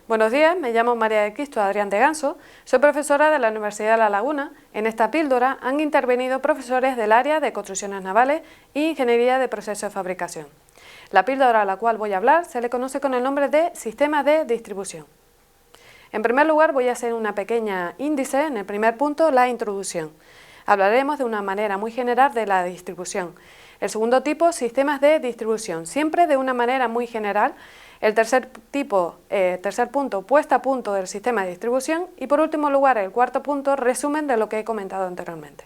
Buenos días, me llamo María del Cristo Adrián de Ganso, soy profesora de la Universidad de La Laguna. En esta píldora han intervenido profesores del área de construcciones navales e ingeniería de procesos de fabricación. La píldora a la cual voy a hablar se le conoce con el nombre de sistema de distribución. En primer lugar voy a hacer una pequeña índice, en el primer punto la introducción. Hablaremos de una manera muy general de la distribución. El segundo tipo, sistemas de distribución, siempre de una manera muy general. El tercer punto, puesta a punto del sistema de distribución. Y por último lugar, el cuarto punto, resumen de lo que he comentado anteriormente.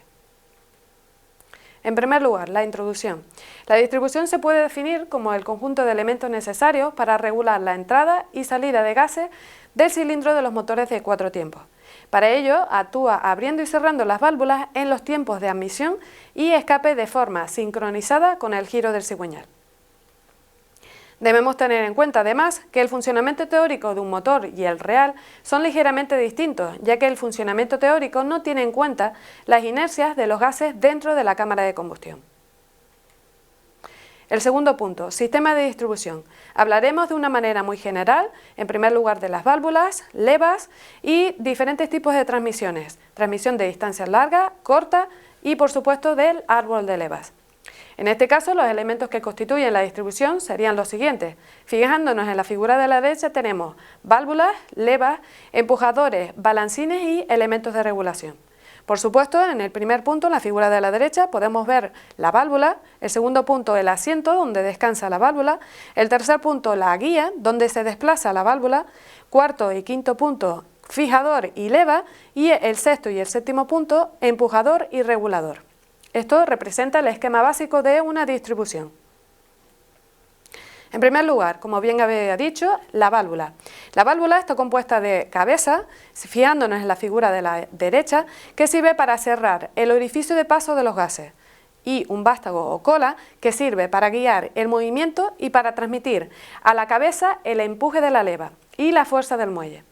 En primer lugar, la introducción. La distribución se puede definir como el conjunto de elementos necesarios para regular la entrada y salida de gases del cilindro de los motores de 4 tiempos. Para ello, actúa abriendo y cerrando las válvulas en los tiempos de admisión y escape de forma sincronizada con el giro del cigüeñal. Debemos tener en cuenta además que el funcionamiento teórico de un motor y el real son ligeramente distintos, ya que el funcionamiento teórico no tiene en cuenta las inercias de los gases dentro de la cámara de combustión. El segundo punto, sistema de distribución. Hablaremos de una manera muy general, en primer lugar de las válvulas, levas y diferentes tipos de transmisiones. Transmisión de distancia larga, corta y por supuesto del árbol de levas. En este caso, los elementos que constituyen la distribución serían los siguientes. Fijándonos en la figura de la derecha tenemos válvulas, levas, empujadores, balancines y elementos de regulación. Por supuesto, en el primer punto, en la figura de la derecha, podemos ver la válvula, el segundo punto, el asiento donde descansa la válvula, el tercer punto, la guía, donde se desplaza la válvula, cuarto y quinto punto, fijador y leva, y el sexto y el séptimo punto, empujador y regulador. Esto representa el esquema básico de una distribución. En primer lugar, como bien había dicho, la válvula. La válvula está compuesta de cabeza, fijándonos en la figura de la derecha, que sirve para cerrar el orificio de paso de los gases, y un vástago o cola que sirve para guiar el movimiento y para transmitir a la cabeza el empuje de la leva y la fuerza del muelle.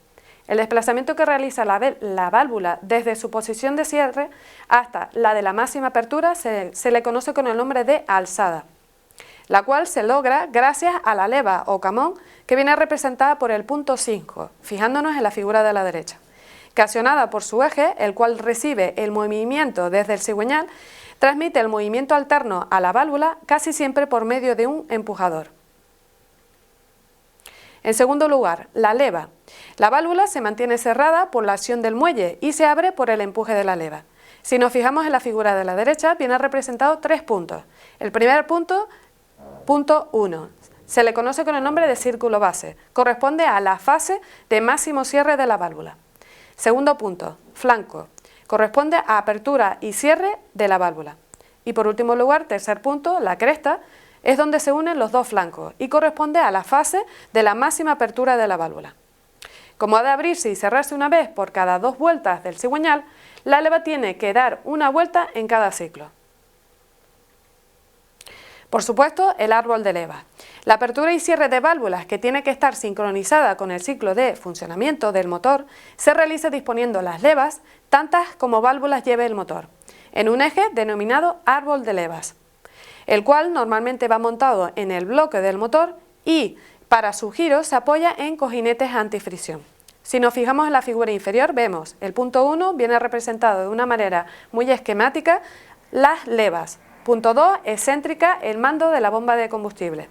El desplazamiento que realiza la válvula desde su posición de cierre hasta la de la máxima apertura se le conoce con el nombre de alzada, la cual se logra gracias a la leva o camón que viene representada por el punto 5, fijándonos en la figura de la derecha, que accionada por su eje, el cual recibe el movimiento desde el cigüeñal, transmite el movimiento alterno a la válvula casi siempre por medio de un empujador. En segundo lugar, la leva. La válvula se mantiene cerrada por la acción del muelle y se abre por el empuje de la leva. Si nos fijamos en la figura de la derecha, viene representado 3 puntos. El primer punto, punto 1, se le conoce con el nombre de círculo base, corresponde a la fase de máximo cierre de la válvula. Segundo punto, flanco, corresponde a apertura y cierre de la válvula. Y por último lugar, tercer punto, la cresta, es donde se unen los dos flancos y corresponde a la fase de la máxima apertura de la válvula. Como ha de abrirse y cerrarse una vez por cada 2 vueltas del cigüeñal, la leva tiene que dar una vuelta en cada ciclo. Por supuesto, el árbol de leva. La apertura y cierre de válvulas, que tiene que estar sincronizada con el ciclo de funcionamiento del motor, se realiza disponiendo las levas, tantas como válvulas lleve el motor, en un eje denominado árbol de levas, el cual normalmente va montado en el bloque del motor y para su giro se apoya en cojinetes antifricción. Si nos fijamos en la figura inferior vemos el punto 1 viene representado de una manera muy esquemática las levas. Punto 2, excéntrica, el mando de la bomba de combustible.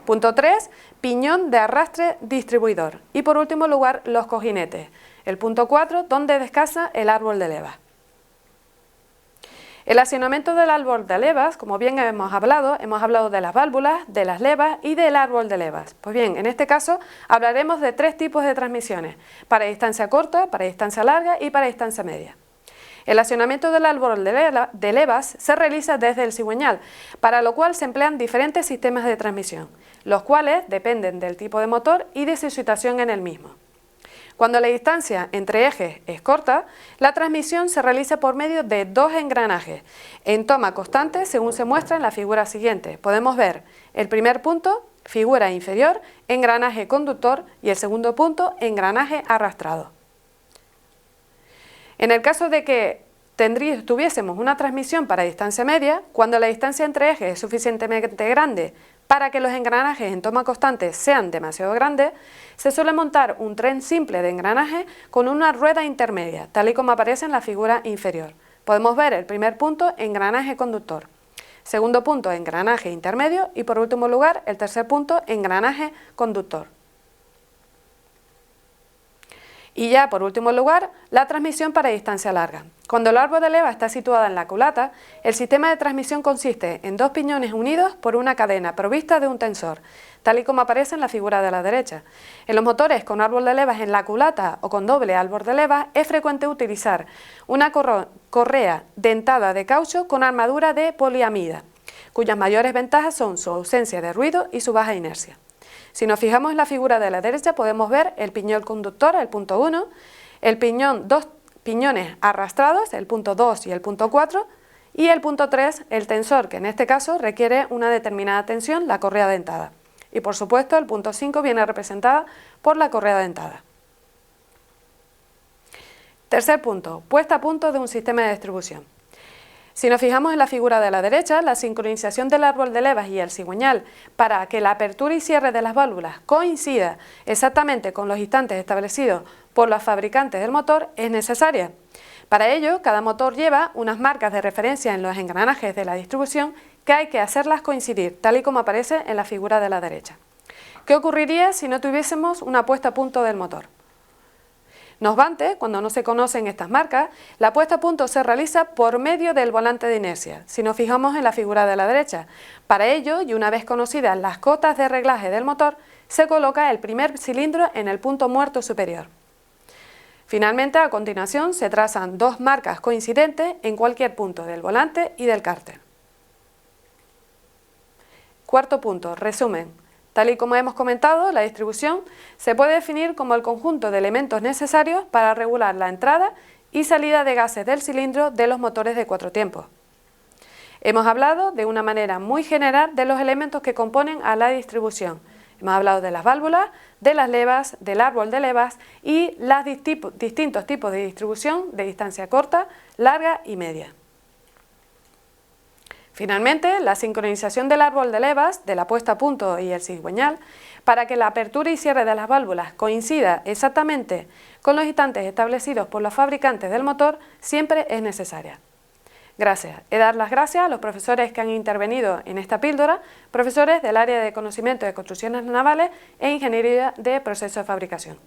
Punto 3, piñón de arrastre distribuidor. Y por último lugar, los cojinetes. El punto 4, donde descansa el árbol de levas. El accionamiento del árbol de levas, como bien hemos hablado de las válvulas, de las levas y del árbol de levas. Pues bien, en este caso hablaremos de 3 tipos de transmisiones, para distancia corta, para distancia larga y para distancia media. El accionamiento del árbol de levas se realiza desde el cigüeñal, para lo cual se emplean diferentes sistemas de transmisión, los cuales dependen del tipo de motor y de su situación en el mismo. Cuando la distancia entre ejes es corta, la transmisión se realiza por medio de 2 engranajes, en toma constante según se muestra en la figura siguiente. Podemos ver el primer punto, figura inferior, engranaje conductor y el segundo punto, engranaje arrastrado. En el caso de que tuviésemos una transmisión para distancia media, cuando la distancia entre ejes es suficientemente grande Para que los engranajes en toma constante sean demasiado grandes, se suele montar un tren simple de engranaje con una rueda intermedia, tal y como aparece en la figura inferior. Podemos ver el primer punto, engranaje conductor. Segundo punto, engranaje intermedio y por último lugar, el tercer punto, engranaje conductor. Y ya por último lugar, la transmisión para distancia larga. Cuando el árbol de leva está situada en la culata, el sistema de transmisión consiste en dos piñones unidos por una cadena provista de un tensor, tal y como aparece en la figura de la derecha. En los motores con árbol de levas en la culata o con doble árbol de levas es frecuente utilizar una correa dentada de caucho con armadura de poliamida, cuyas mayores ventajas son su ausencia de ruido y su baja inercia. Si nos fijamos en la figura de la derecha podemos ver el piñón conductor, el punto 1, el piñón, dos piñones arrastrados, el punto 2 y el punto 4, y el punto 3, el tensor, que en este caso requiere una determinada tensión, la correa dentada. Y por supuesto el punto 5 viene representada por la correa dentada. Tercer punto, puesta a punto de un sistema de distribución. Si nos fijamos en la figura de la derecha, la sincronización del árbol de levas y el cigüeñal para que la apertura y cierre de las válvulas coincida exactamente con los instantes establecidos por los fabricantes del motor es necesaria. Para ello, cada motor lleva unas marcas de referencia en los engranajes de la distribución que hay que hacerlas coincidir, tal y como aparece en la figura de la derecha. ¿Qué ocurriría si no tuviésemos una puesta a punto del motor? No obstante, cuando no se conocen estas marcas, la puesta a punto se realiza por medio del volante de inercia, si nos fijamos en la figura de la derecha. Para ello, y una vez conocidas las cotas de reglaje del motor, se coloca el primer cilindro en el punto muerto superior. Finalmente, a continuación, se trazan dos marcas coincidentes en cualquier punto del volante y del cárter. Cuarto punto, resumen. Tal y como hemos comentado, la distribución se puede definir como el conjunto de elementos necesarios para regular la entrada y salida de gases del cilindro de los motores de 4 tiempos. Hemos hablado de una manera muy general de los elementos que componen a la distribución. Hemos hablado de las válvulas, de las levas, del árbol de levas y los distintos tipos de distribución de distancia corta, larga y media. Finalmente, la sincronización del árbol de levas, de la puesta a punto y el cigüeñal, para que la apertura y cierre de las válvulas coincida exactamente con los instantes establecidos por los fabricantes del motor, siempre es necesaria. Gracias. He de dar las gracias a los profesores que han intervenido en esta píldora, profesores del área de conocimiento de construcciones navales e ingeniería de procesos de fabricación.